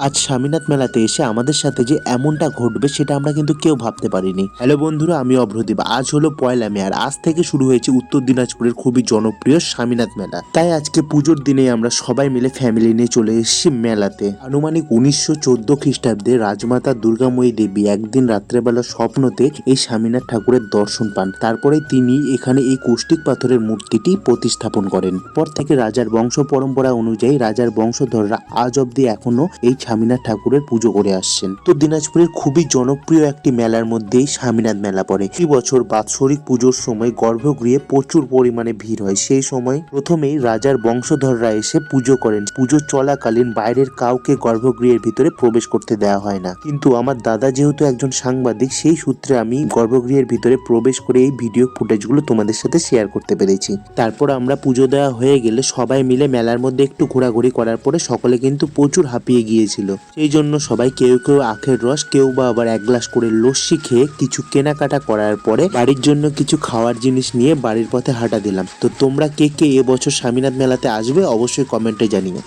আজ স্বামীনাথ মেলাতে এসে আমাদের সাথে যে এমনটা ঘটবে সেটা আমরা কিন্তু কেউ ভাবতে পারিনি। হ্যালো বন্ধুরা, আমি অভ্রদীপ। আজ হলো 1লা মে আর আজ থেকে শুরু হয়েছে উত্তর দিনাজপুরের খুবই জনপ্রিয় স্বামীনাথ মেলা। তাই আজকে পুজোর দিনে আমরা সবাই মিলে ফ্যামিলি নিয়ে চলে এসেছি মেলাতে। আনুমানিক 1914 খ্রিস্টাব্দে রাজমাতা দুর্গাময়ী দেবী একদিন রাত্রেবেলা স্বপ্নতে এই স্বামীনাথ ঠাকুরের দর্শন পান। তারপরে তিনি এখানে এই কৌষ্টিক পাথরের মূর্তিটি প্রতিস্থাপন করেন। পর থেকে রাজার বংশ পরম্পরা অনুযায়ী রাজার বংশধররা আজ অব্দি এখনো এই স্বামীনাথ ঠাকুরের পুজো করে আসছেন। তো দিনাজপুরের খুবই জনপ্রিয় একটি মেলার মধ্যেই স্বামীনাথ মেলা পড়ে। এই বছর বাৎসরিক পুজোর সময় গর্ভগৃহে প্রচুর পরিমাণে ভিড় হয়। সেই সময় প্রথমেই রাজার বংশধররা এসে পুজো করেন। পুজো চলাকালীন বাইরের কাউকে গর্ভগৃহের ভিতরে প্রবেশ করতে দেওয়া হয় না, কিন্তু আমার দাদা যেহেতু একজন সাংবাদিক, সেই সূত্রে আমি গর্ভগৃহের ভিতরে প্রবেশ করে এই ভিডিও ফুটেজগুলো তোমাদের সাথে শেয়ার করতে পেরেছি। তারপর আমরা পুজো দেওয়া হয়ে গেলে সবাই মিলে মেলার মধ্যে একটু ঘোরাঘুরি করার পরে সকলে কিন্তু প্রচুর হাঁপিয়ে গিয়েছিল। সেই জন্য সবাই কেউ কেউ আখের রস, কেউ বা আবার 1 গ্লাস করে লস্যি খেয়ে কিছু কেনাকাটা করার পরে বাড়ির জন্য কিছু খাওয়ার জিনিস নিয়ে বাড়ির পথে হাঁটা দিলাম। তো তোমরা কে কে এবছর স্বামীনাথ মেলাতে আসবে অবশ্যই কমেন্টে জানিও।